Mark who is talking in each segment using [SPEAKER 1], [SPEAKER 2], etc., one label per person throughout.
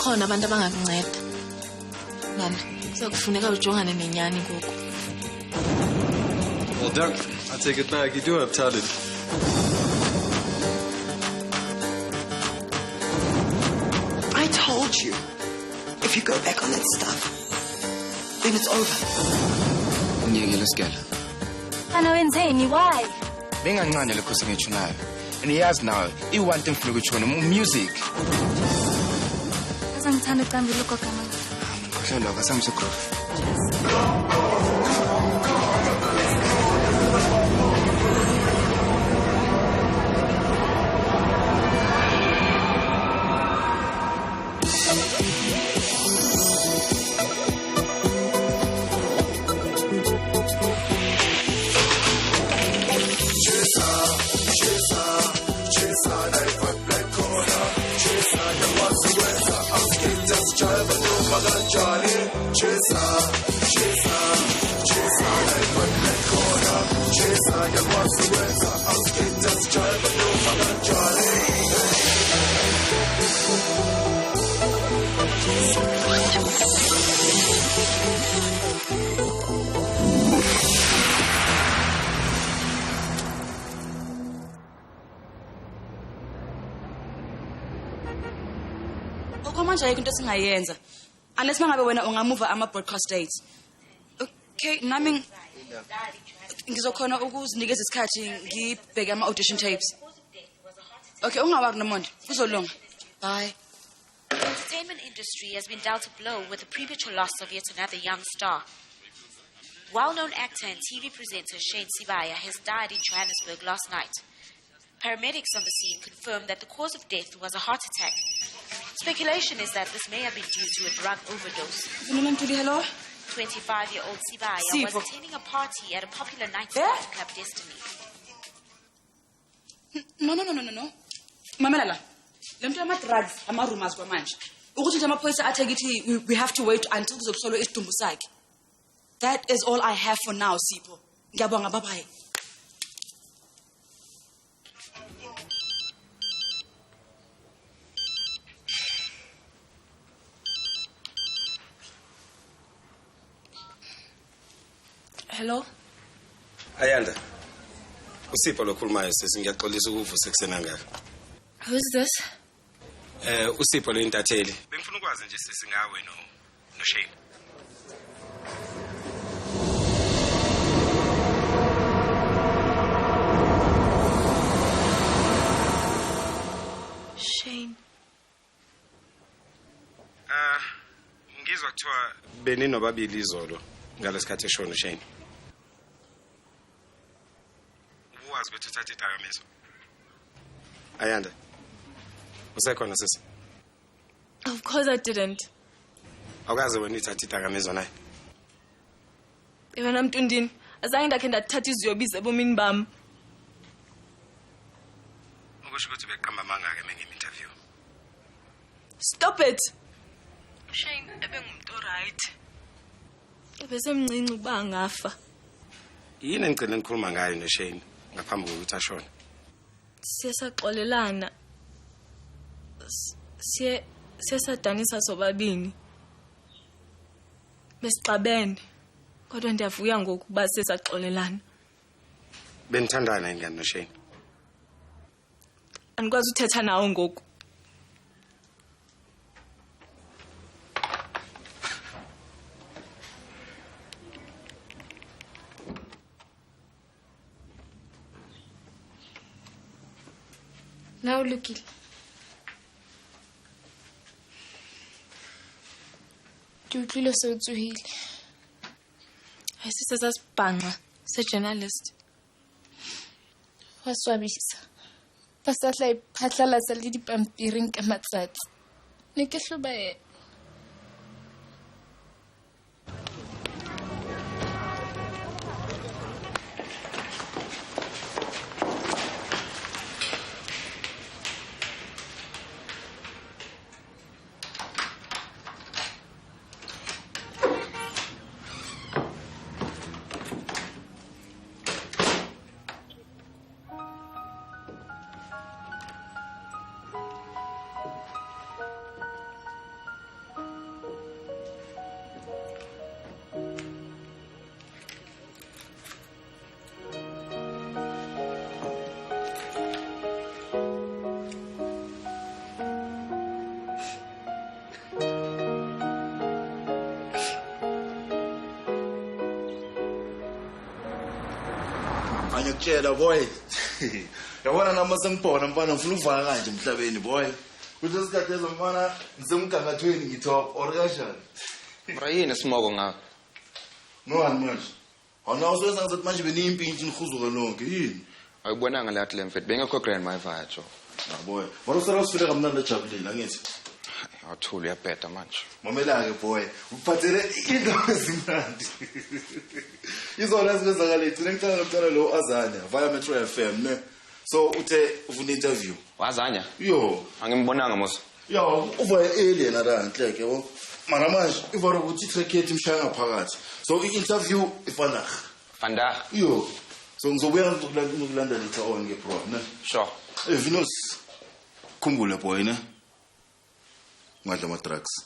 [SPEAKER 1] bakhona abantu abangakunceda. Mama, sokufuneka ujongane nenyani ngoku.
[SPEAKER 2] Well, Doc, I take it back. You do have talent.
[SPEAKER 3] I told you, if you go back on that stuff, then it's over.
[SPEAKER 4] Why?
[SPEAKER 5] Bengancane lokho sengitshunayo. And yes now, one thing for ukuchona music.
[SPEAKER 4] Asangithanda ucambi lokho kama.
[SPEAKER 5] Ngikhohlwa lokho asamsukho.
[SPEAKER 6] Manje ayikho into singayenza unless mangabe wena ungamuva ama-broadcast dates. Okay, nami ngizokhona ukuzinikeza isikhathi ngibheke ama-audition tapes. Okay, ungawari nomonde kuzolunga. Bye.
[SPEAKER 7] The entertainment industry has been dealt a blow with the premature loss of yet another young star. Well-known actor and TV presenter Shane Sibaya has died in Johannesburg last night. Paramedics on the scene confirmed that the cause of death was a heart attack. Speculation is that this may have been due to a drug overdose.
[SPEAKER 6] Hello?
[SPEAKER 7] 25-year-old Sibaya was attending a party at a popular nightclub club Destiny.
[SPEAKER 6] No. Mamelala. Lemtu ama-drugs, ama-rumors kwamanje. Ukuthi nje amaphoyisa athe kithi we have to wait until kuzokusolwa isidumbu sakhe. That is all I have for now, Sipho. Ngiyabonga, bye-bye. Hello?
[SPEAKER 8] Ayanda. Usipho lokhulumayo sisi ngiyaxolisa ukuvusa eksena ngaka.
[SPEAKER 1] Who's this?
[SPEAKER 8] Usipho lo intatheli. Bengifuna ukwazi nje sisi ngawe no Shane.
[SPEAKER 1] Shane.
[SPEAKER 8] Ngizwa kuthiwa beninobabili izolo ngalesikhathi eshona Shane. Uwazi ukuthi uthathe idakamizwa. Ayanda. Usekhona sisi?
[SPEAKER 1] Of course I didn't.
[SPEAKER 8] Awukaze wena uthathe idakamizwa naye.
[SPEAKER 1] Wena Mtundini, azange ndakhe ndathatha iziyobiza ebomini bami.
[SPEAKER 8] Ukusho ukuthi beqamba mangaka mengi-interview.
[SPEAKER 1] Stop it. Shane ebengumuntu right. Besemncinci ukuba ngafa.
[SPEAKER 8] Yini engicela nikhuluma ngayo noShane ngaphambi kokuthi ashone?
[SPEAKER 1] Siyasaxolelana. Siyasadanisa sobabini. Besixabene. Kodwa ndiyavuya ngokuba siyasaxolelana.
[SPEAKER 8] Benithandana ingane noShane?
[SPEAKER 1] Anikwazi uthetha nawe ngoku. Now look it. Utlwile se utsuhile. Ayisise sasibhanqa se-journalist. Waswabisa. Basatla iphatlalatsa le dipampiring ka matsatsi. Ne ke hlobaela.
[SPEAKER 4] ngiyakutshela boy. Yabona nami sengibhona mfana ngifuna ukuvaka kanje emhlabeni boy. Kuthi isikhathi ezomfana ngisemgangathweni ngitop or kanjani?
[SPEAKER 5] Mara yini simoko ngakho?
[SPEAKER 4] No manje. Awuna usoyenza ngathi manje beniyimpintshi nihuzuka lonke yini?
[SPEAKER 5] Ayibonanga lathi lemfethu bengekho grand my vatsho.
[SPEAKER 4] Boy. Mara usala usifile kamnandi ejabulile angithi.
[SPEAKER 5] Awuthuli uyabheda manje.
[SPEAKER 4] Mamela ke boy. Uphathele into ezimnandi. Izona ezenzakala ithina ngicela mntana lo Azania via Metro FM ne. So uthe ufuna interview.
[SPEAKER 5] Wazanya?
[SPEAKER 4] Yo,
[SPEAKER 5] angimbonanga mos.
[SPEAKER 4] Yo, uva alien ara nhleke yabo. Mara manje ivara ukuthi track yethu imshaya ngaphakathi. So i-interview ifanag.
[SPEAKER 5] Vandag.
[SPEAKER 4] Yo. So ngizobuya ngokulanda later on ke bro, ne?
[SPEAKER 5] Sure.
[SPEAKER 4] Venus. Khumbule boy ne. Ngadla ama drugs.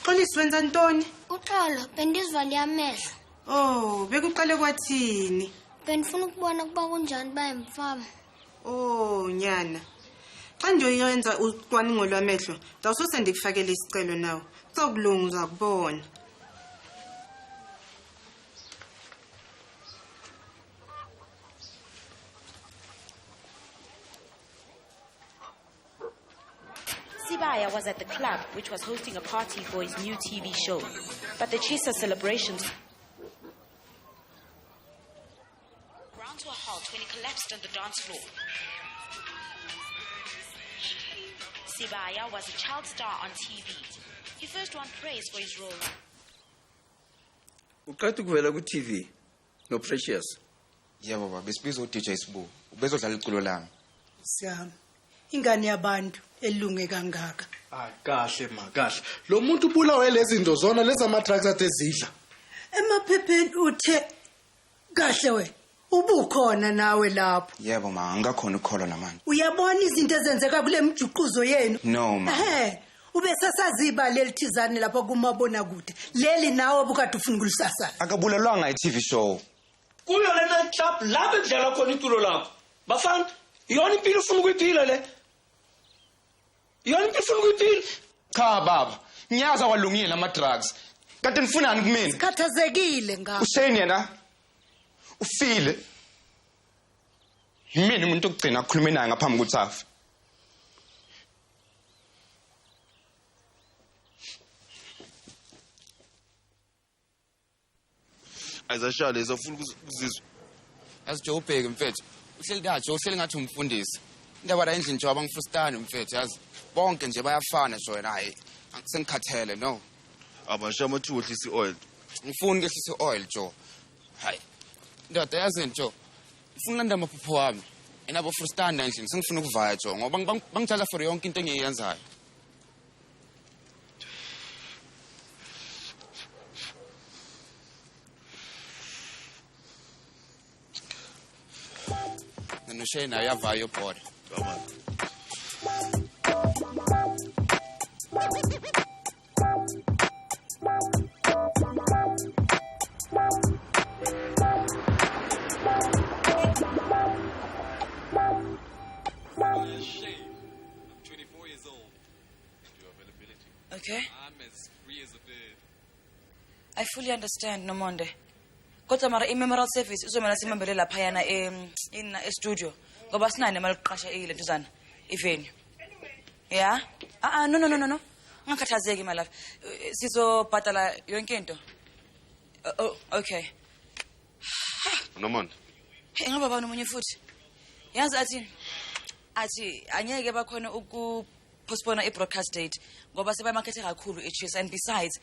[SPEAKER 9] Xolisi wenza ntoni?
[SPEAKER 10] Uxolo, bendizivale amehlo.
[SPEAKER 9] Oh, bekuqale kwathini?
[SPEAKER 10] Benifuna ukubona kuba kunjani bayimfama.
[SPEAKER 9] Oh, nyana. Xa ngiyoyenza ucwaningo lwamehlo, ndawusose ndikufakele isicelo nawe. Kuzokulunga uzakubona.
[SPEAKER 7] Sibaya was at the club, which was hosting a party for his new TV show. But the Chisa celebrations ground to a halt when he collapsed on the dance floor. Sibaya was a child star on TV. He first won praise for his role.
[SPEAKER 8] Uqala ukuvela ku TV no Precious.
[SPEAKER 5] Yebo baba, besibiza uDJ Sibu. Ubezodlala iculo lami.
[SPEAKER 11] Siyami. Ingane yabantu elunge kangaka.
[SPEAKER 12] Kahle ma, kahle. Lo muntu ubulawe lezi zinto zona lezi ama drugs atezidla.
[SPEAKER 11] Emaphepheni uthe kahle we. Ubukhona nawe lapho.
[SPEAKER 5] Yebo ma, angakhona ukukholwa namanje.
[SPEAKER 11] Uyabona izinto ezenzeka kule mjuquzo yenu?
[SPEAKER 5] No ma.
[SPEAKER 11] Ube sasaziba lelithizane lapha kumabona kude. Leli nawe bukade ufuna ukulisasa.
[SPEAKER 5] Akabulelwanga iTV show.
[SPEAKER 13] Kuyo lena club lapha ekudlala khona iculo lakho. Bafana, iyona impilo ufuna ukuyiphila le. Iyona impilo ufuna ukuyiphila.
[SPEAKER 5] Cha baba, ngiyaza kwalungile ama drugs. Kade nifunani kumina?
[SPEAKER 11] Sikhathazekile ngakho.
[SPEAKER 5] Usheni yena. Ufile. Yimini umuntu ogcina ukukhuluma naye ngaphambi kokuthi afe.
[SPEAKER 4] Ayizashale izofuna ukuzizwa.
[SPEAKER 5] Asijo ubheke mfethu. Uhleli kaje, uhleli ngathi umfundisi. Indaba la endlini nje abangifrustane mfethu yazi. Bonke nje bayafana nje wena hayi. Sengikhathele no.
[SPEAKER 4] Abasha amathu ohlisi oil.
[SPEAKER 5] Ngifuni kehlisa oil jo. Hayi. Ndoda yazi nje. Ngifuna landa amaphupho wami. Enabo frustane endlini sengifuna ukuvaya jo ngoba bangithatha for yonke into engiyenzayo. Shena uyavaya ubhoda.
[SPEAKER 6] Okay. I fully understand, Nomonde. Kodwa mara i-memorial service uzomela simambele lapha yana e-studio ngoba sinane imali yokuqasha ilentuzana ivenue. Yeah? No. Ngakhathazeki my love. Sizobhadala yonke into. Okay.
[SPEAKER 4] Nomonde.
[SPEAKER 6] Ngaba bani umunye futhi? Yazi athi anyeke bakhona ukupostpone i-broadcast date ngoba sebamakhethe kakhulu eChisa and besides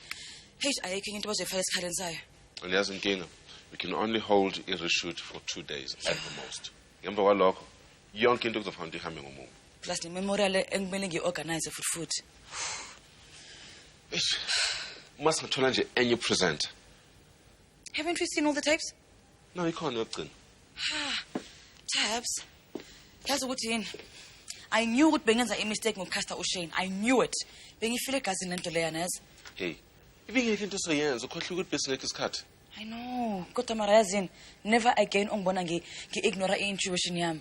[SPEAKER 6] ayikho into bazoyifaka esikhaleni sayo.
[SPEAKER 14] Uyazi inkinga. We can only hold a reshoot for 2 days at the most. Ngemva kwalokho yonke into kuzofanele ihambe ngomumo.
[SPEAKER 6] Plus the memorial engimele ngiorganize futhi.
[SPEAKER 14] Must ngithola nje enye present.
[SPEAKER 6] Haven't we seen all the tapes?
[SPEAKER 14] No, ikhona yokugcina.
[SPEAKER 6] Tabs. Yazi ukuthi yini? I knew ukuthi bengenza a mistake ngokucasta uShane. I knew it. Bengifile egazini lento leya neza.
[SPEAKER 14] Hey, ibingeke into soyenza ukhohle ukuthi besingekho isikhathi.
[SPEAKER 6] I know. Kodwa mara yazini, never again ongibona ngi-ignore i-intuition yami.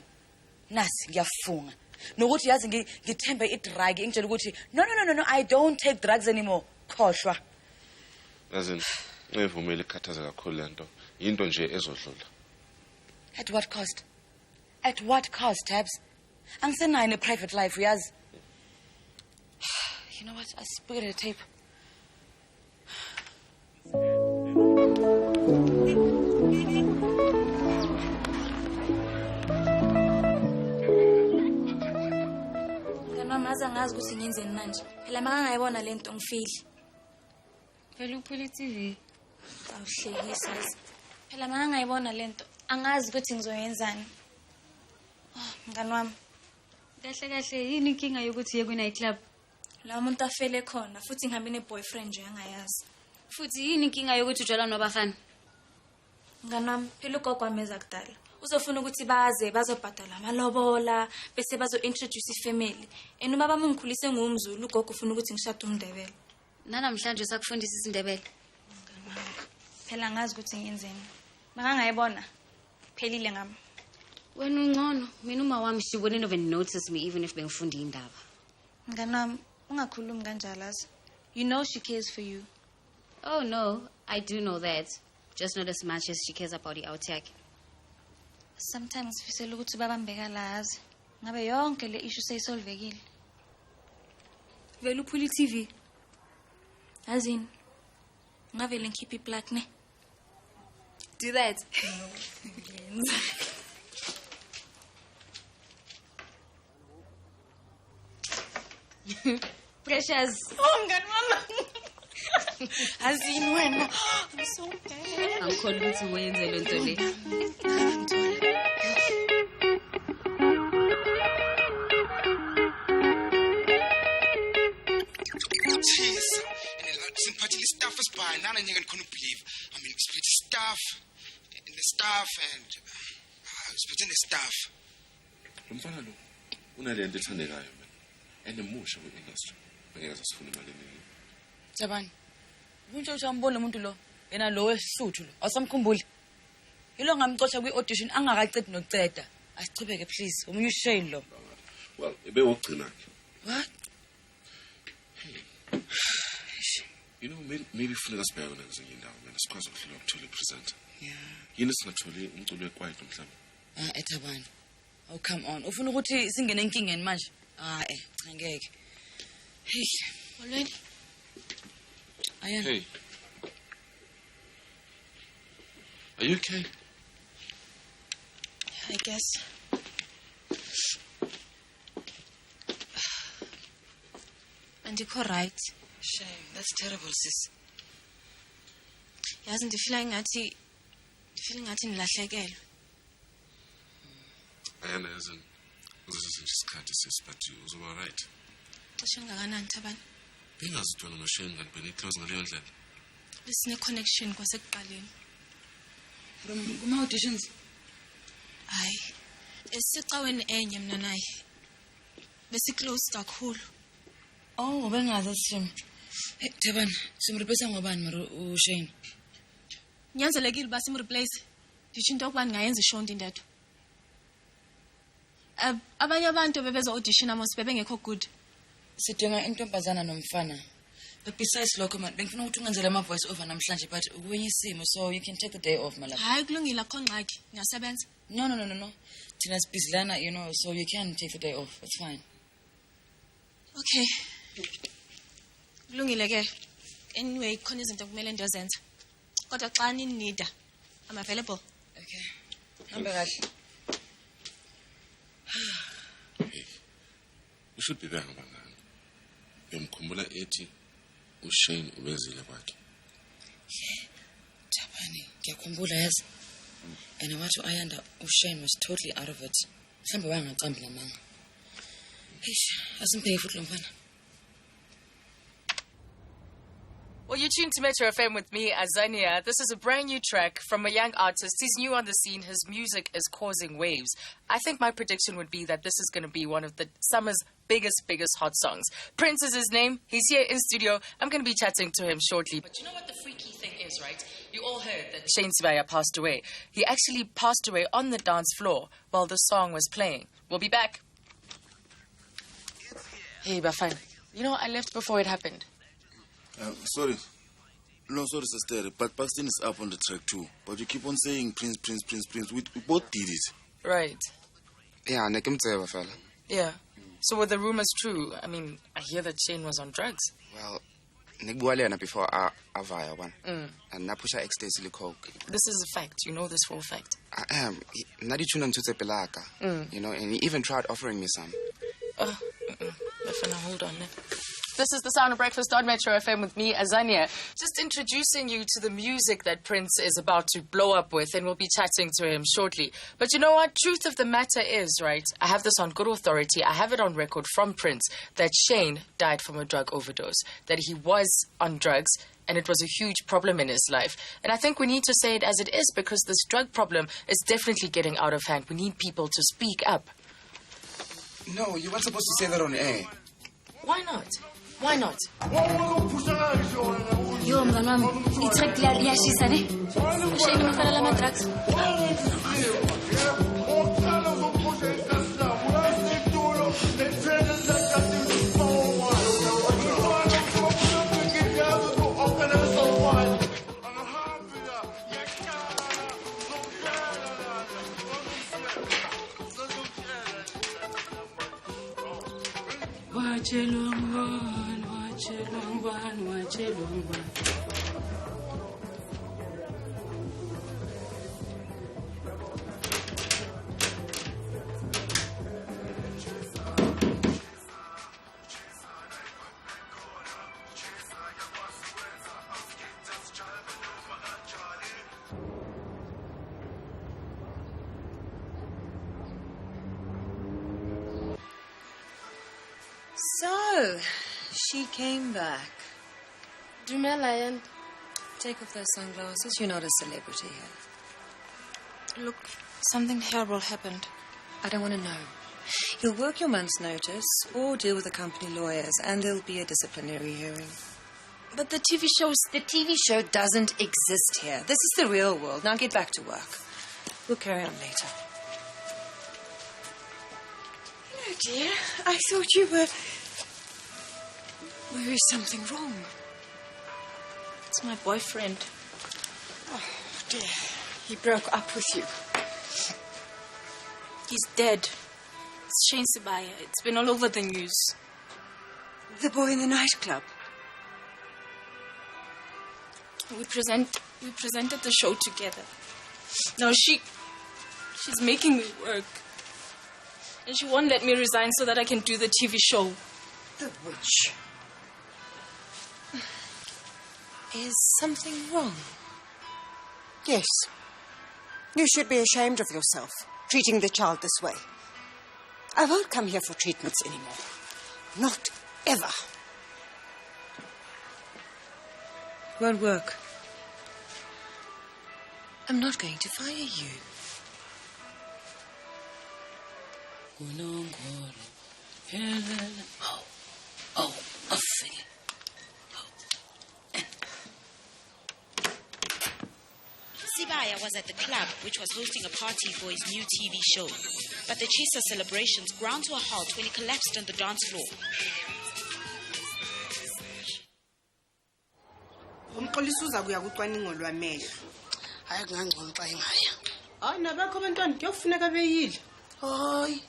[SPEAKER 6] Nasi ngiyafunga. Nokuthi yazi ngithembe i-drug ingitshela ukuthi no, I don't take drugs anymore. Khohlwa.
[SPEAKER 14] Yazini, ngivumela ikhathaza kakhulu lento. Into nje ezodlula.
[SPEAKER 6] At what cost? At what cost, Tabs? Angisenayo in a private life, uyazi. You know what? I spoke at a tape.
[SPEAKER 15] Ngamaza ngazi ukuthi ngiyenzeni manje. Phela makangayibona lento ngifili.
[SPEAKER 16] Vele uphula iTV.
[SPEAKER 15] Awuhlekisa. Phela makangayibona lento angazi ukuthi ngizoyenzani. Mngani wami.
[SPEAKER 16] Kahle yini inkinga yokuthi ye ku-night club?
[SPEAKER 15] La umuntu afele khona futhi ngihambe ne-boyfriend nje angayazi.
[SPEAKER 16] Futhi yini inkinga yokuthi ujwala nobafana?
[SPEAKER 15] Mngani wami, phela ugogo wameza kudala. Uzofuna ukuthi baze bazobhadala amalobola bese bazo-introduce ifamily. And uma bami ngikhulise ngumZulu, ugogo ufuna ukuthi ngishade umNdebele.
[SPEAKER 16] Namhlanje sakufundisa isiNdebele.
[SPEAKER 15] Phela ngazi ukuthi ngiyenzeni. Makangayibona. Phelile ngami.
[SPEAKER 16] Wena ungcono, mina uma wami she wouldn't even notice me even if bengifunda indaba.
[SPEAKER 15] Mngani wami, ungakhulumi kanjalo azi. You know she cares for you.
[SPEAKER 16] Oh no, I do know that. Just not as much as she cares about the outtake.
[SPEAKER 15] Sometimes ngifisela ukuthi babambeka lazi. Ngabe yonke le issue seyisolvekile. Vele uphula iTV. Azini. Ngavele ngikhipha iplug ne. Do that.
[SPEAKER 16] Precious.
[SPEAKER 15] Oh, mngani wami. Azini wena. I'm so bad.
[SPEAKER 16] Angikhona ukuthi uyenze lento le.
[SPEAKER 5] Jeez. Singiphathile staff esibhayi nana ngeke ngikhona ukubelieve. I mean, siphethe staff and the staff and siphethe the staff.
[SPEAKER 14] Umfana lo unalento ethandekayo mina. Enemusha kwi-industry. Ngeke sasifuna imali eningi.
[SPEAKER 6] Jabani. Untsho ushambona umuntu lo. Yena lo wesuthu lo. Awusamkhumbuli. Yilo ngamxoxa kwi-audition angakacedi nokuceda. Asichibeke please. Umunye uShane lo.
[SPEAKER 14] Well, ebewugcina ke.
[SPEAKER 6] What?
[SPEAKER 14] You know, maybe funeka sibheke kona kwezinye indawo mina sikwazi ukuhlela ukuthola ipresenter. Yeah. Yini singatholi umculo wequiet mhlawumbe?
[SPEAKER 6] Ethabani. Oh come on. Ufuna ukuthi singene enkingeni manje? Ngeke. Hey,
[SPEAKER 15] Molweni.
[SPEAKER 6] Ayana.
[SPEAKER 14] Hey. Are you okay?
[SPEAKER 15] I guess. Andikho right.
[SPEAKER 6] Shame. That's terrible, sis.
[SPEAKER 15] Yazi ndifila ngathi nilahlekelwe.
[SPEAKER 14] Ayana isn't. This is isikhathi sis, but you was all right.
[SPEAKER 15] Xesha ngakanani Thabani?
[SPEAKER 14] Bengazitwana noShane kanti bengiclose ngaleyo ndlela.
[SPEAKER 15] Lisine connection kwasekuqaleni.
[SPEAKER 6] From kuma auditions.
[SPEAKER 15] Hayi. Esicaweni enye mina naye. Besi close kakhulu.
[SPEAKER 6] Oh, bengazi Sim. Hey, Thabani, simreplace ngobani mara uShane?
[SPEAKER 15] Nyanzelekile basi imreplace. Ndisho into okubani ngayenza ishonto indethu. Abanye abantu bebeza audition amos bebengekho good.
[SPEAKER 6] Sidinga intombazana nomfana. But besides lokho man, bengifuna ukuthi ungenzele ama voice over namhlanje but ukwenye isimo so you can take the day off malapha.
[SPEAKER 15] Hayi kulungile akho ngxaki. Ngiyasebenza.
[SPEAKER 6] No. Thina sibizilana, you know, so you can take the day off. It's fine.
[SPEAKER 15] Okay. Kulungile ke. Anyway, khona izinto kumele ndiyozenza. Kodwa xa ninida, I'm available.
[SPEAKER 6] Okay. Hambe kahle.
[SPEAKER 14] You should be there ngabangani. Ngiyamkhumbula ethi uShane ubezile kwakhe.
[SPEAKER 6] Thabani, ngiyakhumbula yazi. And wathi Ayanda uShane was totally out of it. Mhlambe wayengacambi namanga. Eish, asimphe futhi lo mfana.
[SPEAKER 17] Well, you tuned to Metro FM with me, Azania. This is a brand new track from a young artist. He's new on the scene. His music is causing waves. I think my prediction would be that this is going to be one of the summer's biggest hot songs. Prince is his name. He's here in studio. I'm going to be chatting to him shortly. But you know what the freaky thing is, right? You all heard that Shane Sibaya passed away. He actually passed away on the dance floor while the song was playing. We'll be back. Hey, Bafan. You know, I left before it happened.
[SPEAKER 4] Sorry. No, sorry, sister. But Paxton is up on the track too. But you keep on saying Prince. We both did it.
[SPEAKER 17] Right.
[SPEAKER 5] Yeah, nekimtseva fella.
[SPEAKER 17] Yeah. So were the rumors true? I mean, I hear that Shane was on drugs.
[SPEAKER 5] Well, nikbualena before avaya one. And napusha ecstasy coke.
[SPEAKER 17] This is a fact. You know this for a fact.
[SPEAKER 5] I am. Nadichuna ntutse pelaka. You know, and he even tried offering me some.
[SPEAKER 17] Hold on. This is the Sound of Breakfast on Metro FM with me, Azania. Just introducing you to the music that Prince is about to blow up with, and we'll be chatting to him shortly. But you know what? Truth of the matter is, right, I have this on good authority, I have it on record from Prince, that Shane died from a drug overdose, that he was on drugs, and it was a huge problem in his life. And I think we need to say it as it is, because this drug problem is definitely getting out of hand. We need people to speak up.
[SPEAKER 5] No, you weren't supposed to say that on air.
[SPEAKER 17] Why not? Why not?
[SPEAKER 15] Yo, mama, itrack liyashisa ne? Shane mafala lama drugs.
[SPEAKER 18] So, she came back.
[SPEAKER 10] Dumela.
[SPEAKER 18] Take off those sunglasses. You're not a celebrity here.
[SPEAKER 15] Look, something terrible happened.
[SPEAKER 18] I don't want to know. You'll work your month's notice or deal with the company lawyers, and there'll be a disciplinary hearing.
[SPEAKER 15] But the TV shows...
[SPEAKER 18] The TV show doesn't exist here. This is the real world. Now get back to work. We'll carry on later.
[SPEAKER 15] Oh, dear. I thought you were... Where is something wrong? It's my boyfriend. Oh, dear. He broke up with you. He's dead. It's Shane Sibaya. It's been all over the news.
[SPEAKER 18] The boy in the nightclub.
[SPEAKER 15] We presented the show together. Now she's making me work. And she won't let me resign so that I can do the TV show.
[SPEAKER 18] The witch. Is something wrong?
[SPEAKER 19] Yes. You should be ashamed of yourself, treating the child this way. I won't come here for treatments anymore. Not ever.
[SPEAKER 18] Won't work. I'm not going to fire you.
[SPEAKER 19] Oh, a thing.
[SPEAKER 7] Sibaya was at the club, which was hosting a party for his new TV show. But the Chisa celebrations ground to a halt when he collapsed on the dance floor.
[SPEAKER 9] Umxolisa uza kuya kucwaningo lwamehlo.
[SPEAKER 19] Hayi kungangcono xa engaya.
[SPEAKER 9] Hayi nabakho abantwana kuyofuneka beyile.
[SPEAKER 19] Hayi.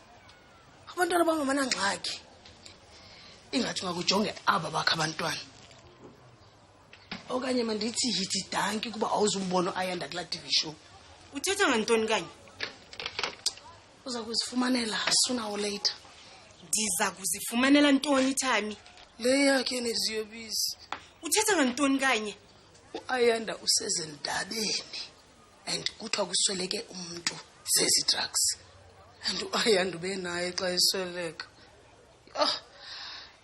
[SPEAKER 19] Abantwana bangamanangxaki. Ingathi ngakujonge aba bakho abantwana. Okanye mandithi yithi danki kuba awuzumbono ayanda kula TV show.
[SPEAKER 9] Uthetha ngantoni kanye?
[SPEAKER 19] Uza kuzifumanela sooner or later.
[SPEAKER 9] Ndiza kuzifumanela ntoni Thami?
[SPEAKER 19] Le yakhe neziyobisi.
[SPEAKER 9] Uthetha ngantoni kanye?
[SPEAKER 19] Uayanda usezendabeni and kuthiwa kusweleke umuntu zezi drugs. And uayanda ubenaye xa esweleka.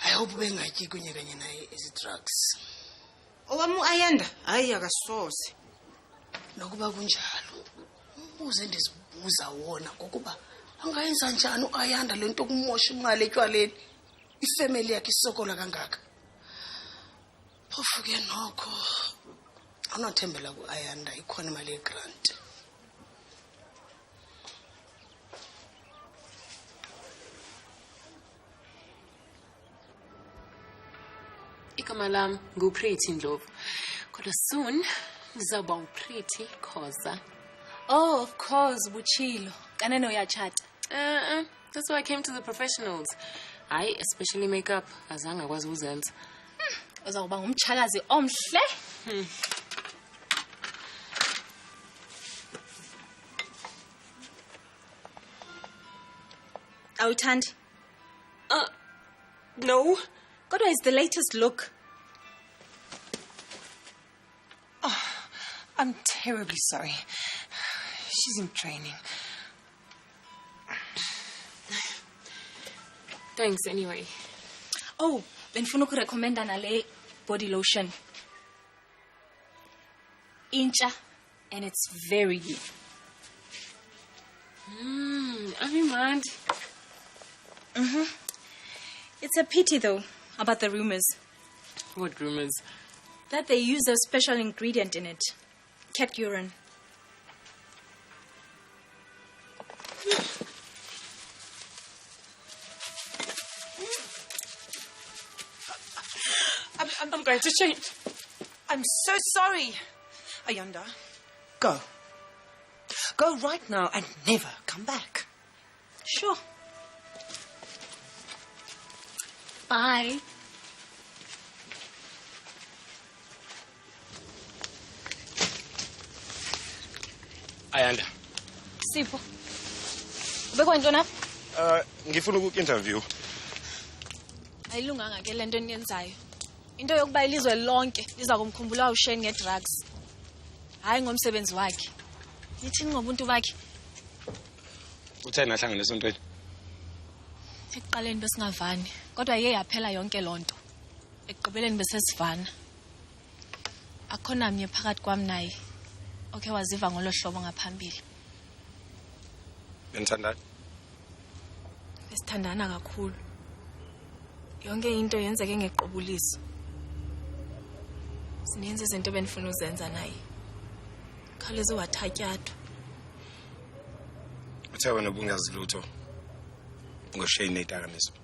[SPEAKER 19] I hope bengatyi kunye kanye naye ezi drugs.
[SPEAKER 9] Owami uAyanda hayi akasoze.
[SPEAKER 20] Nokuba kunjalo. Uze ndizibuza wona ngokuba angayenza njani uAyanda lento kumosha imali etshwaleni. Ifamily yakhe isokola kangaka. Phofu ke nokho anothembela kuAyanda ikhona imali yegrant.
[SPEAKER 21] Igama lami nguPretty Ndlovu. Kodwa soon ngizawuba uPretty Khoza.
[SPEAKER 15] Oh, of course, Buchilo. Kanene uyachata.
[SPEAKER 21] That's why I came to the professionals. Hayi, especially makeup, azange akwazi ukuzenza.
[SPEAKER 15] Uzawuba ngumtshakazi omhle. Awuthandi?
[SPEAKER 21] No.
[SPEAKER 15] Kodwa is the latest look.
[SPEAKER 18] Oh, I'm terribly sorry. She's in training.
[SPEAKER 21] Thanks anyway.
[SPEAKER 15] Oh, benifuna ukurecommenda nale body lotion. Incha, and it's very good.
[SPEAKER 21] I'm mad.
[SPEAKER 15] It's a pity though about the rumors.
[SPEAKER 21] What rumors?
[SPEAKER 15] That they use a special ingredient in it. Cat urine.
[SPEAKER 21] I'm going to change.
[SPEAKER 18] I'm so sorry. Ayanda, go. Go right now and never come back.
[SPEAKER 15] Sure. Bye.
[SPEAKER 8] Ayanda.
[SPEAKER 15] Sipho. Ubekwenza na?
[SPEAKER 8] Ngifuna uku-interview.
[SPEAKER 15] Ayilunganga ke lento eniyenzayo. Into yokuba ilizwe lonke liza kumkhumbula uShane ngedrugs. Hayi ngomsebenzi wakhe. Nithini ngobuntu bakhe?
[SPEAKER 8] Uthena ahlangene esontweni.
[SPEAKER 15] Ekuqaleni besingavani, kodwa iye yaphela yonke lonto. Ekugqibeleni besesivana. Akhona mnye phakathi kwami naye. Okay, waziva ngolohlobo ngaphambili.
[SPEAKER 8] Benithandana?
[SPEAKER 15] Besithandana kakhulu. Yonke into yenzeke ngeqobulisi. Sininzi izinto benifuna uzenza naye. Khaleze wathatyathu.
[SPEAKER 8] Uthe wena ubungazi lutho. NgoShane nedakamizwa.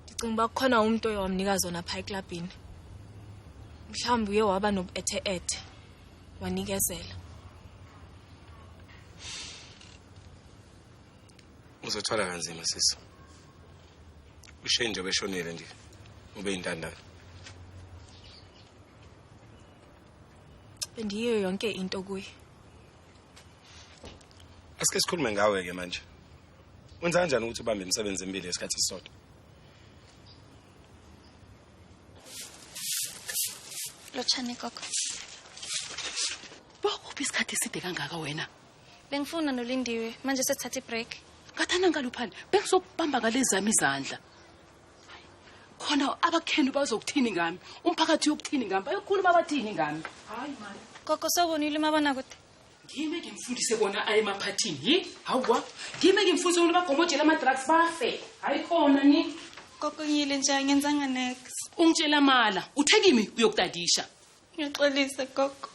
[SPEAKER 15] Ndicinga uba kukhona umuntu oyawamnika zona phaa eklabhini. Mhlawumbi uye waba nobu-ethe-ethe wanikezela.
[SPEAKER 8] Uzothwala kanzima sisi. uShane nje beshonile nje. Ube yintandane.
[SPEAKER 15] Bendiyiyo yonke into kuye.
[SPEAKER 8] Asike sikhulume ngawe ke manje. Wenza kanjani ukuthi ubambe imisebenzi emibili esikhathi sisodwa?
[SPEAKER 15] Lotshani koko.
[SPEAKER 21] Bakuphi isikhathi eside kangaka wena?
[SPEAKER 15] Bengifuna nolindiwe, manje sethatha ibreak.
[SPEAKER 21] Ngathana ngaluphani, bengizokubamba ngalezami izandla. Khona abakhenu bazokuthini ngami, umphakathi yokuthini ngami, bayokhuluma abathini ngami. Hayi man.
[SPEAKER 15] Koko sobonile mabona kude.
[SPEAKER 21] Ngime ngimfundise bona aye emaphathini, hawa. Ngime ngimfundise bona bagomojela ama-drugs bafe. Hayi khona ni.
[SPEAKER 15] Koko ngiyile nje angenzanga next.
[SPEAKER 21] Ungitshela mala, uthekimi uyokutadisha.
[SPEAKER 15] Ngiyaxolisa koko.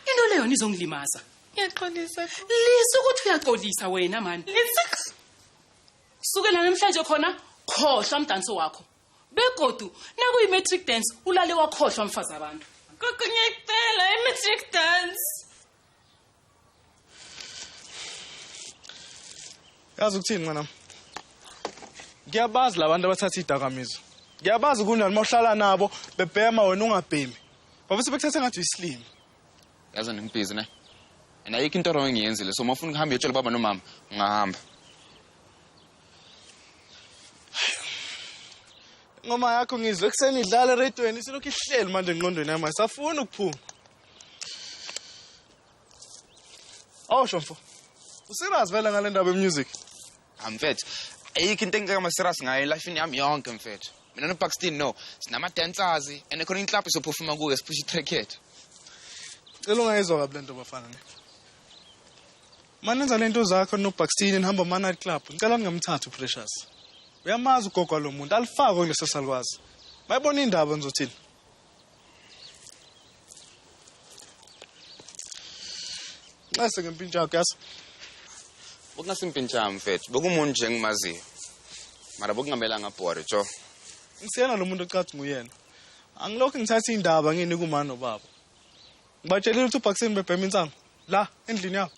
[SPEAKER 21] Into leyo nizongilimaza.
[SPEAKER 15] Ngiyaxolisa.
[SPEAKER 21] Lisa ukuthi uyaxolisa wena man. Sukela namhlanje khona khohlwa umdanso wakho. Begodu nakuyi-matric dance ulale wakhohlwa mfazi abantu.
[SPEAKER 15] Koko ngiyacela i-matric dance.
[SPEAKER 12] Yazi ukuthini nqanami? Ngiyabazi labantu abathatha idakamizwa. Ngiyabazi kunani mawuhlala nabo bebhema wena ungabhemi. Bafisa bekuthatha ngathi uyislim.
[SPEAKER 5] Yazi ngibhizi ne. And ayikho into wrong ngiyenzile. So mawufuna ukuhamba uyotshela baba nomama, ngahamba.
[SPEAKER 12] Ngoma yakho ngizwe kuseni idlala eradweni isilokhu ihleli manje engqondweni yami asafuna ukuphuma. Shomfo. Userious vele ngale ndaba yemusic?
[SPEAKER 5] Mfethu, ayikho into engeke serious ngayo elifini yami yonke mfethu. Mina noBuxton no. Sinama-dancers and khona inclub isophuma kuyo siphusha i-track yethu.
[SPEAKER 12] Cela ungayizwa kabi lento bafana ne. Manenza lento zakho noBuxton nihamba ama-night club. Ngicela ningamthatha uPrecious. Uyamazi ugogo lo muntu alifake kuleso salukwazi. Bayibona indaba nizothini? Nase ngempintsha yakho yazi.
[SPEAKER 5] Bokungasimpintshami mfethu. Bokumuntu nje engimaziyo. Mara bokungamelanga bhore jo.
[SPEAKER 12] Ngisiyena lo muntu ocathi nguyena. Angilokho ngithatha indaba ngini kumama nobaba. Ngibatshelile ukuthi uBuxton bebhema insango la endlini yakho.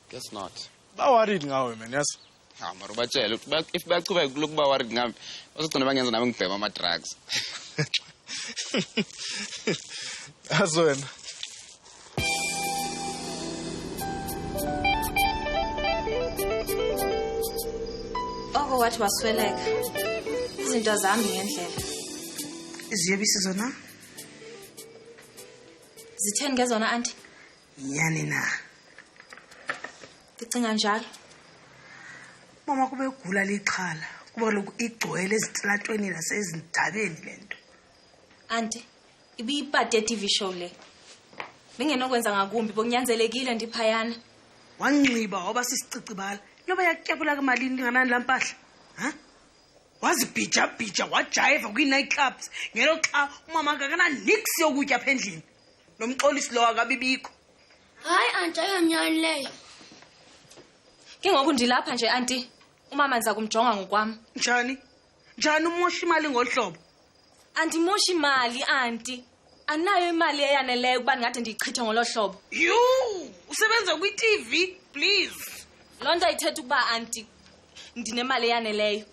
[SPEAKER 5] Guess not.
[SPEAKER 12] Ba worried ngawe man yazi.
[SPEAKER 5] Ha mara ubatshela if baqhubeka lokuba worried ngami bazogcina bangenza nami ngibhema ama drugs.
[SPEAKER 12] Azwena.
[SPEAKER 15] Oko wathi wasweleka. Izinto zami ngendlela.
[SPEAKER 20] Iziyebisi zona?
[SPEAKER 15] Zitheni ngezona auntie?
[SPEAKER 20] Yani na.
[SPEAKER 15] Ndicinga njalo.
[SPEAKER 20] Mama kube ugula lixhala. Kuba lokhu igcwele ezitlatweni nasezindabeni lento.
[SPEAKER 15] Auntie, ibiyipade TV show le. Bengenokwenza ngakumbi bokunyanzelekile ndiphayana.
[SPEAKER 20] Wanxiba waba sisicicibala. Loba yakutyapula kemalini nganani lampahla. Ha? Wazibhija wajive kwi-night clubs. Ngelo xa umama akakana nix yokutya apha endlini. Nomxolisi lo akabibikho.
[SPEAKER 10] Hayi auntie ayamnyani leyo.
[SPEAKER 15] Ke ngoku ndilapha nje auntie. Umama ndiza kumjonga ngokwami.
[SPEAKER 20] Njani? Njani umosha imali ngohlobo?
[SPEAKER 15] Andimoshi imali auntie. Anayo imali eyaneleyo ukuba ngathi ndiyichithe ngolo hlobo.
[SPEAKER 20] You, usebenza kwi-TV, please.
[SPEAKER 15] Lonto ithetha ukuba auntie ndinemali eyaneleyo.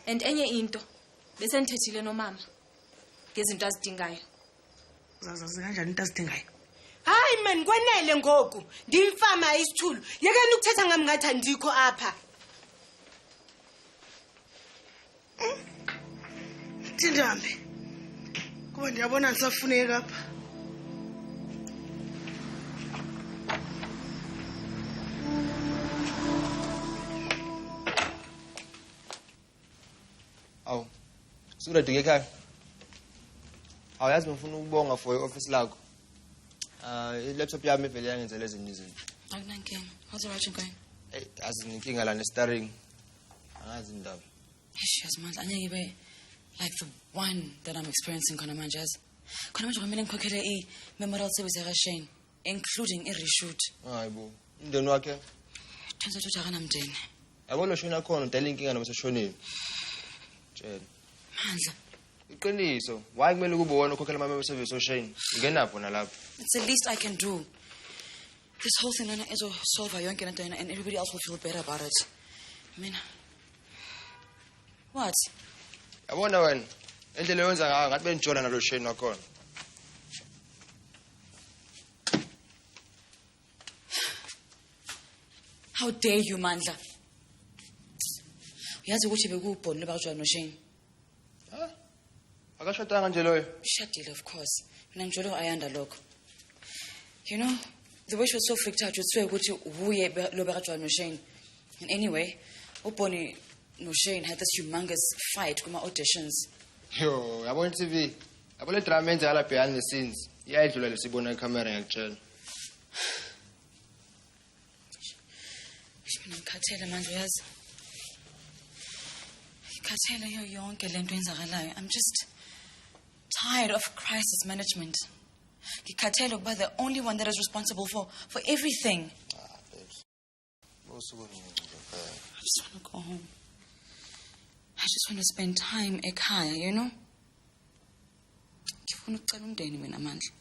[SPEAKER 15] And enye into bese ndithethile nomama ngezinto azidingayo.
[SPEAKER 20] Zazazi kanjani into azidingayo?
[SPEAKER 11] Hayi man kwenele ngoku. Ndimfama isithulu. Yekeni ukuthetha ngami ngathi andikho apha.
[SPEAKER 20] Tindambi. Kuba ndiyabona ndisafuneka apha.
[SPEAKER 2] Awu. Suredu ekhaya. Awuyazi ngifuna ukubonga for i-office lakho. I-laptop yami ivele yangenzela ezinye izinto.
[SPEAKER 6] Akunankinga. How's the writing going?
[SPEAKER 2] Hey, azinenkinga la ne-starring. Angazi indaba.
[SPEAKER 6] Eish, yasimandla anyeke ibe like the one that I'm experiencing khona manje yazi. Khona manje kumele ngikhokhele i-memorial service yakashane, including i-reshoot.
[SPEAKER 2] Hayi bo. Umndeni wakhe?
[SPEAKER 6] Turns out ukuthi akanamndeni.
[SPEAKER 2] Yabo lo shona khona udala inkinga noma seshonile. Tshela.
[SPEAKER 6] Mandla.
[SPEAKER 2] Iqiniso. Why kumele kube wona ukhokhela ama-memorial service oshane? Ngenapho nalapho.
[SPEAKER 6] It's the least I can do. This whole thing lana solve yonke lento yena and everybody else will feel better about it. I mean, what?
[SPEAKER 2] Yabona wena, endlela yenza ngayo ngathi benijona nalo shane wakhona.
[SPEAKER 6] How dare you, Mandla? Uyazi ukuthi bekubhoni lebakujwa noShane.
[SPEAKER 2] Ha? Akashadanga nje loyo.
[SPEAKER 6] Shadile of course. Mina njalo ayanda lokho. You know, the way she was so freaked out, uthi ukuthi uye lo bekajwa noShane. And anyway, ubhoni noShane had this humongous fight kuma auditions.
[SPEAKER 2] Yo, yabona TV. Yabona drama enza la behind the scenes. Iyayidlula lesibona icamera ngiyakutshela.
[SPEAKER 6] Mina ngikhathele manje uyazi. Ngikhathele yonke lento enzakalayo. I'm just tired of crisis management. Ngikhathele ukuba the only one that is responsible for everything. I just want to go home. I just want to spend time ekhaya, you know? Ngifuna ukucela umndeni mina Mandla.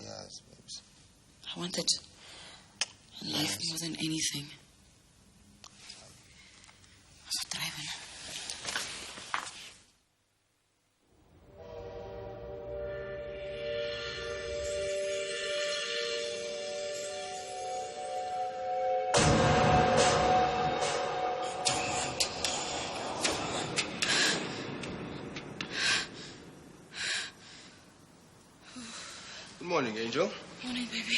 [SPEAKER 2] Yes, babes.
[SPEAKER 6] I want it. Life more than anything. I'm driving.
[SPEAKER 2] Good morning, Angel.
[SPEAKER 6] Morning, baby.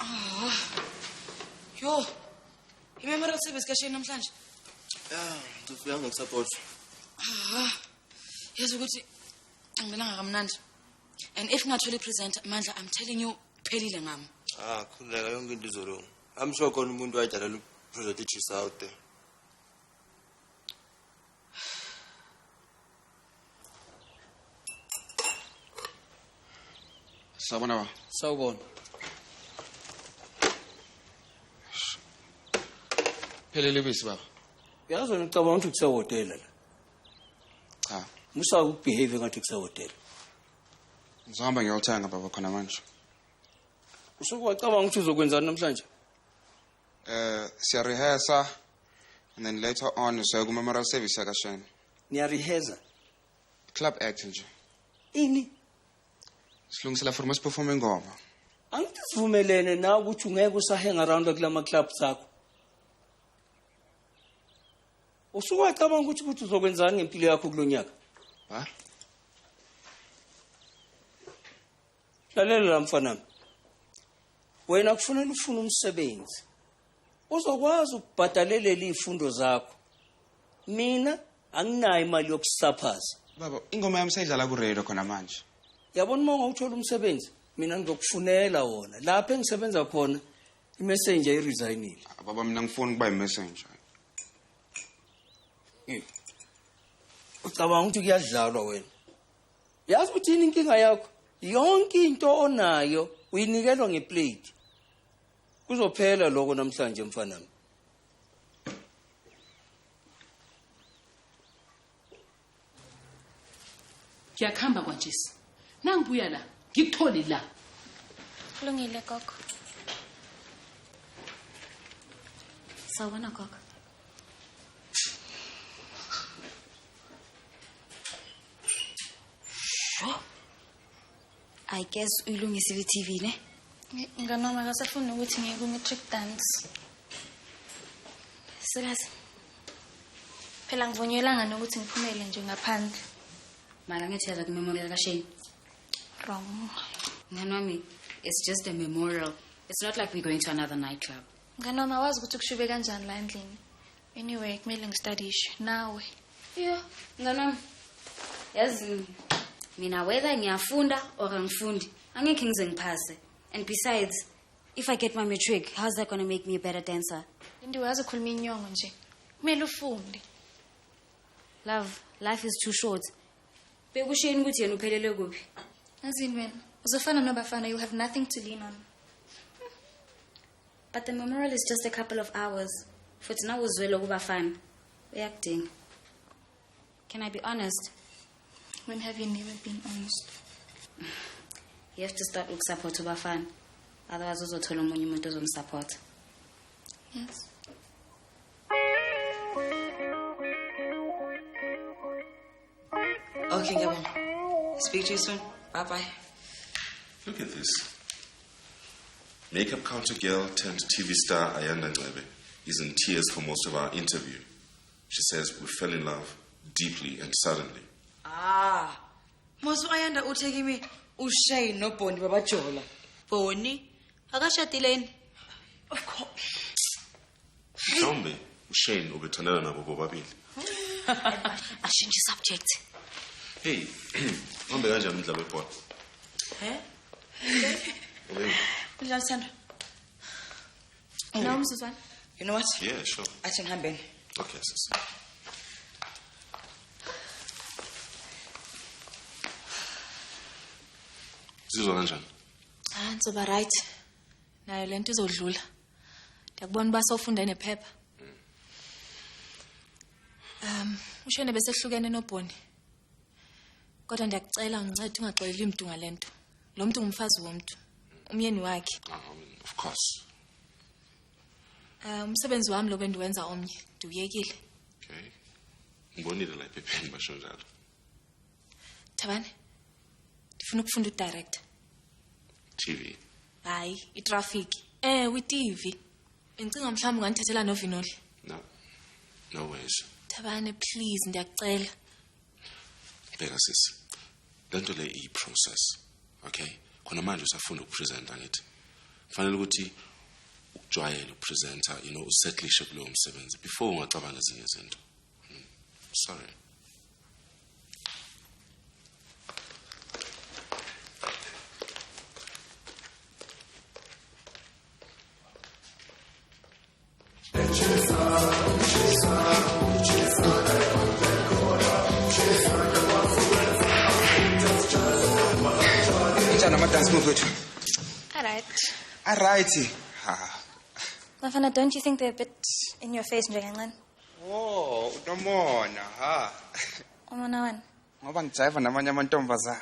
[SPEAKER 6] Oh. Yo. I-memorial service kasheni namhlanje.
[SPEAKER 2] Ngifika ngokusupport.
[SPEAKER 6] Yazi ukuthi angibonanga kamnandi. And if ngatholi presenter Mandla, I'm telling you phelile ngami.
[SPEAKER 2] Khuleka yonke into izolunga. I'm sure khona umuntu wayidlalela project ichisa out there.
[SPEAKER 5] Sawubona ba.
[SPEAKER 13] Sawubona.
[SPEAKER 5] Phelele bisi baba.
[SPEAKER 13] Yazi wena ucabanga ukuthi kusehotela la.
[SPEAKER 5] Cha.
[SPEAKER 13] Musa ukubehave ngathi kusehotela.
[SPEAKER 5] Ngizohamba ngiyothenga baba khona manje.
[SPEAKER 13] Usuku wacabanga ukuthi uzokwenzani namhlanje?
[SPEAKER 5] Siya rehearsa and then later on siya ku memorial service yakasheni.
[SPEAKER 13] Niya rehearsa.
[SPEAKER 5] Club act nje.
[SPEAKER 13] Ini?
[SPEAKER 5] Silungisela for mas perform ingoma.
[SPEAKER 13] Angithi sivumelene nawe ukuthi ungeke usahang around kulama clubs zakho. Usuku wacabanga ukuthi uzokwenzani ngempilo yakho kulonyaka?
[SPEAKER 5] Ha?
[SPEAKER 13] Lalela mfana. Wena kufanele ufune umsebenzi. Uzokwazi ukubhadalela izifundo zakho. Mina anginayo imali yokusaphaza.
[SPEAKER 5] Baba, ingoma yami sayidlala ku radio khona manje.
[SPEAKER 13] Yabona uma ngawuthola umsebenzi, mina ngizokufunela wona. Lapha engisebenza khona, imessenger iresignile.
[SPEAKER 5] Baba mina ngifuna ukuba imessenger.
[SPEAKER 13] Ucabanga ukuthi kuyadlalwa wena. Yazi ukuthi yini inkinga yakho? Yonke into onayo uyinikelwa ngeplate. Kuzophela lokho namhlanje mfana.
[SPEAKER 21] Ngiyakhamba kwanjesi. Nangibuya la, ngikutholi la.
[SPEAKER 15] Kulungile gogo. Sawubona gogo. I guess uyilungisile TV ne? Nganoma akasafuni ukuthi ngiye ku-matric dance. Sikazi. Phela ngivunyelanga nokuthi ngiphumele nje ngaphandle.
[SPEAKER 16] Mala ngetheza ku-memorial kasheni.
[SPEAKER 15] Wrong.
[SPEAKER 16] Nganwami, it's just a memorial. It's not like we're going to another nightclub.
[SPEAKER 15] Nganoma wazi ukuthi kushube kanjani la endlini. Anyway, kumele ngistudishe nawe.
[SPEAKER 16] Yo, nganwami. Yazi mina whether ngiyafunda or angifundi, angeke ngize ngiphase. And besides, if I get my matric, how's that going to make me a better dancer?
[SPEAKER 15] Ndi wazi khuluma inyongo nje. Kumele ufunde.
[SPEAKER 16] Love, life is too short. Bekusheni ukuthi yena uphelele kuphi?
[SPEAKER 15] Azini wena, uzofana nobafana, you'll have nothing to lean on.
[SPEAKER 16] But the memorial is just a couple of hours. Futhi na uzwelo kubafana. Uyakudinga. Can I be honest?
[SPEAKER 15] When have you never been honest?
[SPEAKER 16] You have to start ukusupport ubafana. Otherwise uzothola umunye umuntu ozomsupport.
[SPEAKER 15] Yes.
[SPEAKER 6] Okay, ngiyabona. Speak to you soon. Bye-bye.
[SPEAKER 14] Look at this. Makeup counter girl turned TV star Ayanda Ncebe is in tears for most of our interview. She says we fell in love deeply and suddenly.
[SPEAKER 6] Mosu Ayanda uthe kimi uShay no Boni babajola. Boni akashadile yini? Of course.
[SPEAKER 14] Mhlawumbe uShane ubethandana nabo bobabili.
[SPEAKER 6] I change the subject.
[SPEAKER 14] Hey, hambe kanjani umdlalo webhola?
[SPEAKER 6] Kunjani Sandra?
[SPEAKER 15] No, Mrs.
[SPEAKER 6] You know what?
[SPEAKER 14] Yeah, sure.
[SPEAKER 6] Athi ngihambeni.
[SPEAKER 14] Okay, sis. Sizwa kanjani?
[SPEAKER 15] Ngizoba right. Nayo lento izodlula. Ndiyakubona uba sawufunda nephepha. Ushene bese hlukene noBhoni. Kodwa ndiyakucela ungincede ungaxoleli umuntu ngalento. Lo muntu ngumfazi womuntu. Umyeni wakhe.
[SPEAKER 14] Of course.
[SPEAKER 15] Umsebenzi wami lo bendiwenza omnye. Ndiuyekile.
[SPEAKER 14] Okay. Ngibonile la ephepheni basho njalo.
[SPEAKER 15] Thabane. Ndifuna ukufunda udirector.
[SPEAKER 14] TV.
[SPEAKER 15] Hayi, itraffic. With-TV. Bengicinga mhlawumbe ungandithathela novinoli.
[SPEAKER 14] No ways.
[SPEAKER 15] Thabane, please, ndiyakucela.
[SPEAKER 14] Bheka sisi. Lento le i-process. Okay? Khona manje usafunda ukupresenta ngithi. Kufanele ukuthi ukujwayela upresenter, usettlishe kulowo msebenzi before ungacabanga ezinye izinto. Sorry.
[SPEAKER 5] Alright.
[SPEAKER 15] Nafana, don't you think they're a bit in your face njengancane?
[SPEAKER 5] Oh, unomona, ha.
[SPEAKER 15] Umona wani?
[SPEAKER 5] Ngoba ngijiva namanye amantombazane.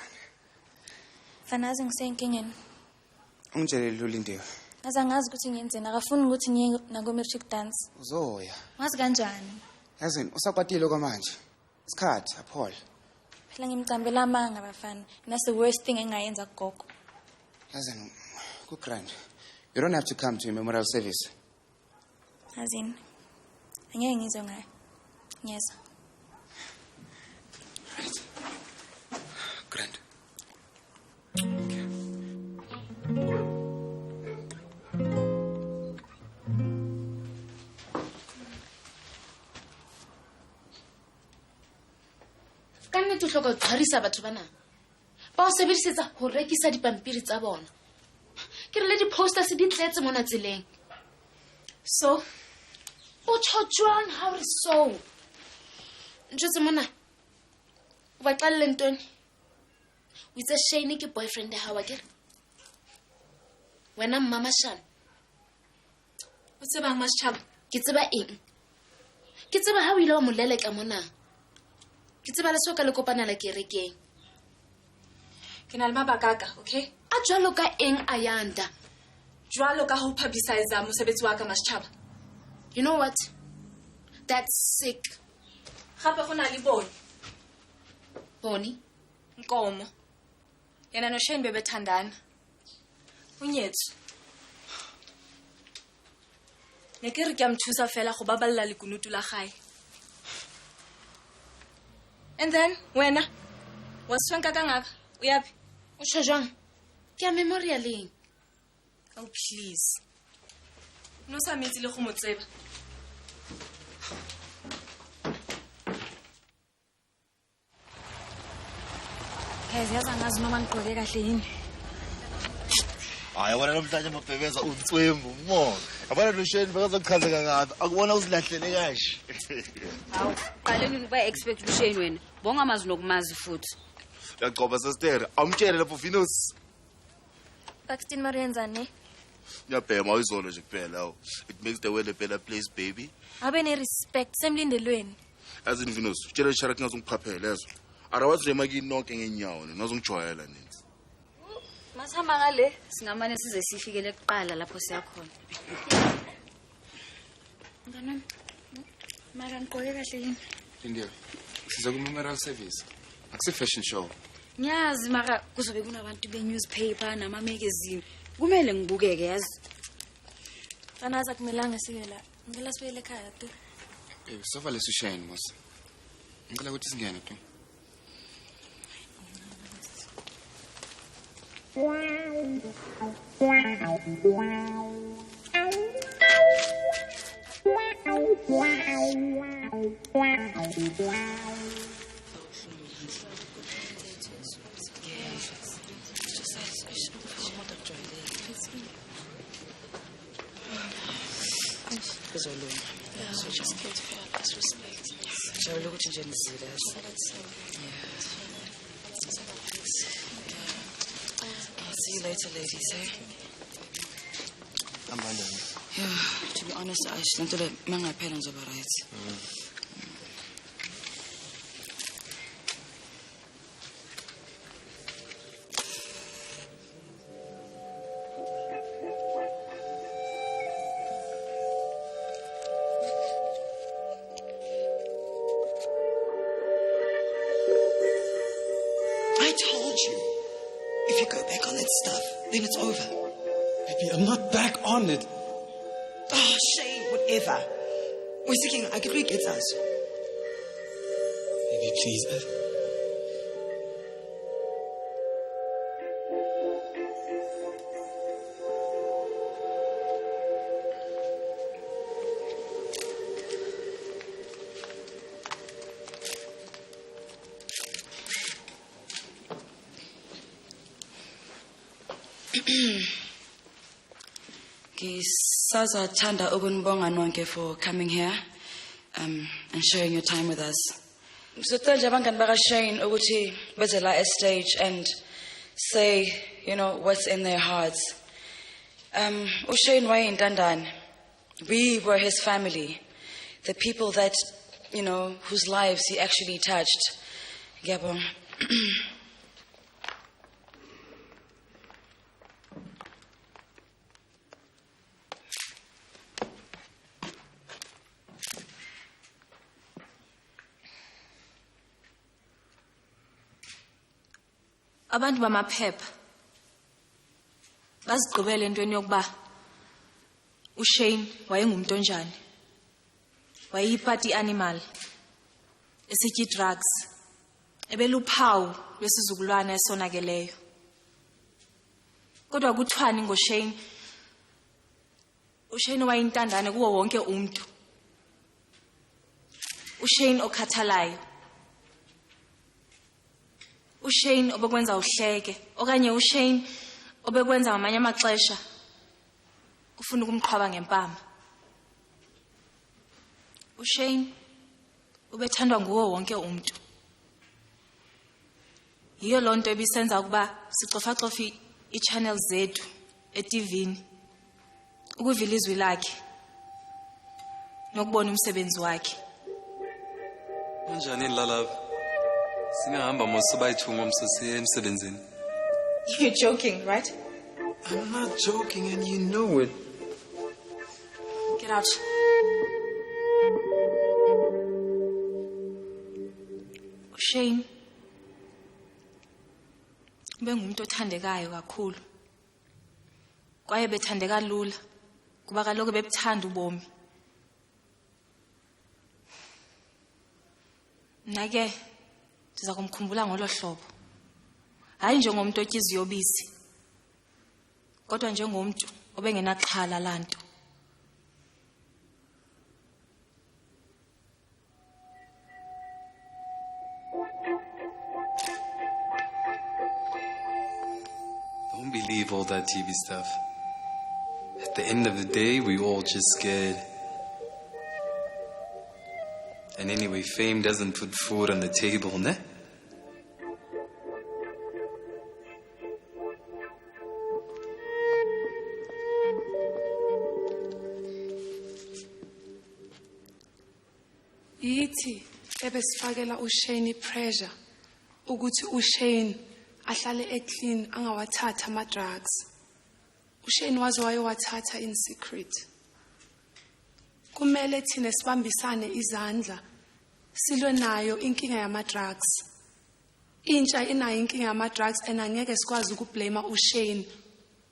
[SPEAKER 15] Fana azi ngisenkingeni.
[SPEAKER 5] Ungitshelile uLindiwe.
[SPEAKER 15] Azangazi ukuthi ngiyenzeni, akafuni ukuthi ngiye naku-matric dance.
[SPEAKER 5] Uzoya.
[SPEAKER 15] Wazi kanjani?
[SPEAKER 5] Yazini, usakwatile kwamanje. Isikhathi, Paul.
[SPEAKER 15] Phela ngimcambela amanga bafana. And that's the worst thing engayenza kugogo.
[SPEAKER 5] Yazini, ku-grand. You don't have to come to a memorial service.
[SPEAKER 15] Azini. Angeke ngizwe ngayo. Ngiyeza.
[SPEAKER 5] Right. Grand.
[SPEAKER 1] Ka nnete o hloka ho tshwarisa batho bana ba o sebedisetsa ho rekisa dipampiri tsa bona. Ke re le di-posters di tletse mona tseleng. So o tjho jwang ha o re so ntjwetse mona o ba qalle ntoni o itse Shane ke boyfriend ya hao akere wena mama Shane o tseba Mashaba ke tseba eng ke tseba ha o ile wa moleleka mona ke tseba le soka le kopana la kerekeng
[SPEAKER 15] Ke na le mabakaka, okay?
[SPEAKER 1] A jwalo ka eng Ayanda
[SPEAKER 15] Jwalo ka ho publicize mosebetsi wa ka Mashaba.
[SPEAKER 1] You know what? That's sick.
[SPEAKER 15] Gape go na le Boni.
[SPEAKER 1] Boni?
[SPEAKER 15] Nkomo. Yena no Shane bebethandana. Unyetsu. Ne ke re ke a mthusa fela go baballa lekunutu la gae. And then wena waswenka kangaka uyapi?
[SPEAKER 1] O tsho jwang? Ke a memorialeng.
[SPEAKER 15] Oh please. No sa metsi le go motseba.
[SPEAKER 16] Yazi angazi noma ngigqoke kahle yini.
[SPEAKER 4] Hayi wena namhlanje mabhebeza utswembu umonga. Yabona lo Shane bekazokuchazeka kabi. Akubona uzilahlele kahle.
[SPEAKER 16] Hawu, qaleni ukuba expect uShane wena. Bonga amazi nokumazi futhi.
[SPEAKER 4] Uyagcoba sister, amtshele lapho Venus.
[SPEAKER 15] Paxton Marienzane.
[SPEAKER 4] Ngiyabhema uyizolo nje kuphela awu. It makes the world a better place baby.
[SPEAKER 15] Abe ne respect semlindelweni.
[SPEAKER 4] Azini Venus, tshela Sharak ngazongiphaphela yazo. Arawazi emakini nonke ngenyawo nozongijwayela nini.
[SPEAKER 16] Masihamba ngale singamane size sifikele kuqala lapho siya khona.
[SPEAKER 15] Ngana. Mara ngqoke kahle yini?
[SPEAKER 5] Lindiwe. Siza ku memorial service. Akuse fashion show.
[SPEAKER 16] Ngiyazi mara kuzobe kunabantu be-newspaper nama-magazine. Kumele ngibukeke yazi.
[SPEAKER 15] Fana azakumelanga sibe la. Ngicela sibuyele ekhaya tu.
[SPEAKER 5] Sovale uShane mos. Ngicela ukuthi singene tu.
[SPEAKER 6] Yeah, so just get fair disrespect. Jabula ukuthi nje nizile yazi. I'll see you later, ladies, eh? Yeah, to be honest, I just lento le mangaphela ngizoba right.
[SPEAKER 18] I told you. If you go back on that stuff, then it's over.
[SPEAKER 12] Baby, I'm not back on it.
[SPEAKER 18] Oh, Shane, whatever. We're thinking I could really get us.
[SPEAKER 12] Baby, please.
[SPEAKER 6] Ngisazathanda ukunibonga nonke for coming here and sharing your time with us. Ngizocela nje abangani bakaShane ukuthi beze la stage and say, what's in their hearts. uShane wayeyintandane. We were his family. The people that, whose lives he actually touched. Ngiyabonga.
[SPEAKER 15] Abantu bamaphepha bazigqibele entweni yokuba uShane wayengumuntu onjani. Wayeyipati animal, esitya drugs, ebeluphawu lwesizukulwana esonakeleyo. Kodwa kuthwani ngoShane? uShane wayintandane kuwo wonke umuntu. uShane okhathalayo. uShane obekwenza uhleke, okanye uShane obekwenza ngamanye amaxesha ufuna ukumqhwaba ngempama. uShane ubethandwa nguwo wonke umuntu. Yiyo loo nto ebisenza ukuba sicofa-cofa i-channel zethu eTVini ukuvila izwi lakhe nokubona umsebenzi wakhe.
[SPEAKER 3] Kanjani lalapha? Singahamba mosibayithu ngomso siye emsebenzini.
[SPEAKER 15] You're joking, right?
[SPEAKER 3] I'm not joking and you know it.
[SPEAKER 15] Get out. uShane bengumuntu othandekayo kakhulu. Kwaye bethandeka lula kuba kaloku bebuthanda ubomi. Nake ndiza kumkhumbula ngolo hlobo. Hayi njengomuntu otya iziyobisi, kodwa njengomuntu obengenaxhala lanto.
[SPEAKER 3] Don't believe all that TV stuff. At the end of the day, we all just scared. And anyway, fame doesn't put food on the table, ne?
[SPEAKER 21] Yithi ebesifakela uShane pressure ukuthi uShane ahlale eclean angawathatha ama drugs. uShane waze wayowathatha in secret. Kumele thina sibambisane izandla silwe nayo inkinga yama drugs. Intsha inayo inkinga yama drugs and angeke sikwazi ukublame uShane.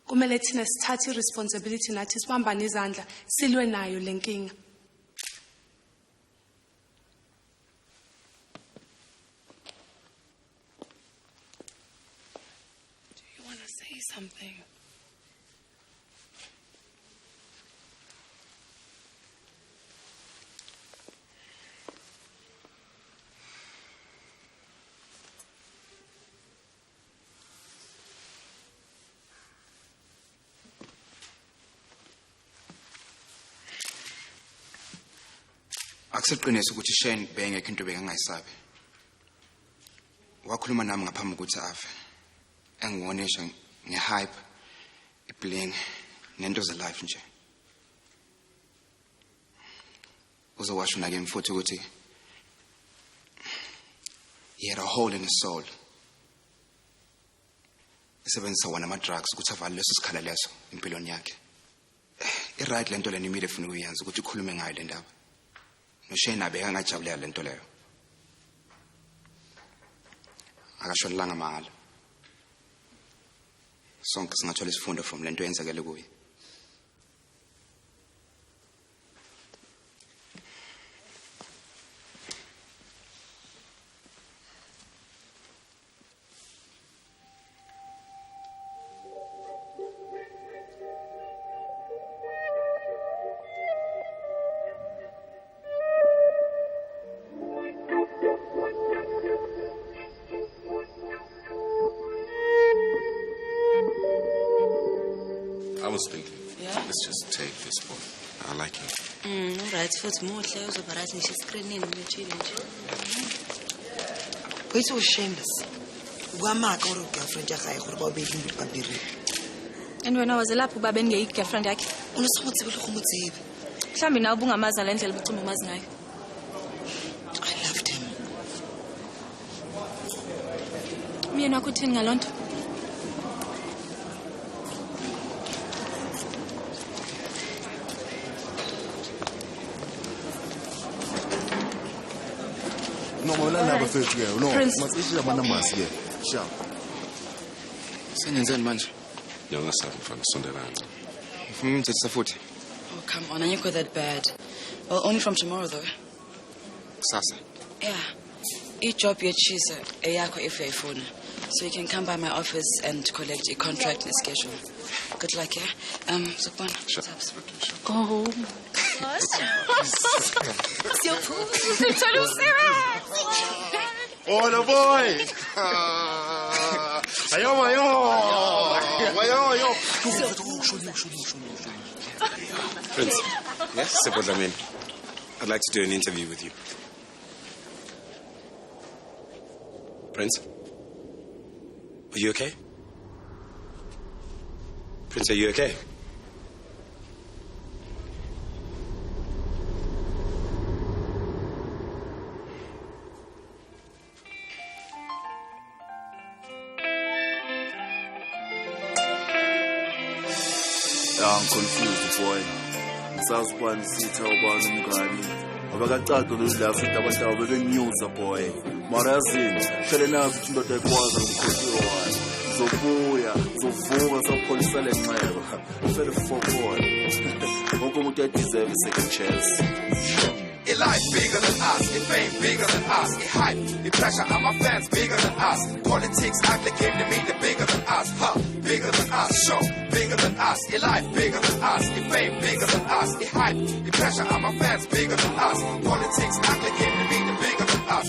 [SPEAKER 21] Kumele thina sithathe responsibility nathi sibambane izandla silwe nayo lenkinga. Say something.
[SPEAKER 5] Akusiqiniso ukuthi Shane bengekho into bengayisabi. Wakhuluma nami ngaphambi ukuthi afe. Engiwonesha ngehype, ibling, nento ze-life nje. Uzowasho nakimi futhi ukuthi he had a hole in his soul. Esebenzisa wona ama-drugs ukuthi avale leso sikhala leso empilweni yakhe. I-right lento lena imile funa ukuyenza ukuthi ukhulume ngayo le ndaba. noShane abeka ngajabulela lento leyo. Akashonelanga mahhala. Sonke singathola isifundo from lento eyenzakele kuye.
[SPEAKER 14] was thinking, let's just take this boy. I like him.
[SPEAKER 6] Alright, futhi muhle uzoba right ngisho screenini ngithile nje.
[SPEAKER 18] Wait, so shameless. Ukwamaka uri girlfriend yakhe gore ba ubeke impilo pampiri.
[SPEAKER 15] And wena waze lapho uba beningeke girlfriend yakhe.
[SPEAKER 18] Unosumuthi lokhumutsibe.
[SPEAKER 15] Mhlambi nawe ubungamazi le ndlela ubucuma umazi ngayo.
[SPEAKER 18] I loved him.
[SPEAKER 15] Mina kuthini ngalonto?
[SPEAKER 4] No, mona laba fethu ke. No,
[SPEAKER 15] Prince.
[SPEAKER 4] masishila numbers ke. Sharp.
[SPEAKER 5] Sengenzeni manje?
[SPEAKER 14] Ngiyasabi mfana sondelana.
[SPEAKER 5] Ufuna umthethisa futhi?
[SPEAKER 6] Oh, come on, you're that bad. Well, only from tomorrow though.
[SPEAKER 5] Kusasa.
[SPEAKER 6] Yeah. I-job yetshisa eyakho if uyayifuna. So you can come by my office and collect a contract and a schedule. Good luck, yeah? Sukubona.
[SPEAKER 14] Sure.
[SPEAKER 6] Oh.
[SPEAKER 4] Oh, the boy. Ayo.
[SPEAKER 8] Prince. Yes, Sebodlamini. I'd like to do an interview with you. Prince? Are you okay? Prince, are you okay?
[SPEAKER 4] I'm confused, boy. Ngisazi ubani sitha ubani umngani. Abakacado lolu futhi abantu abo bebenyuza boy. Mara yazini, hlele nazi ukuthi indoda ekwazi ngikhohliwe wayo. Zovuka sapholisa le nxeba. Ufele boy. Wonke umuntu uyadeserve a second chance.
[SPEAKER 17] It life bigger than us, it fame bigger than us, it hype, it pressure, and my fans bigger than us. Politics act like came to me, the bigger than us, bigger than us, show, bigger than us. It life bigger than us, it fame bigger than us, it hype, it pressure, and my fans bigger than us. Politics act like came to me, the bigger than us,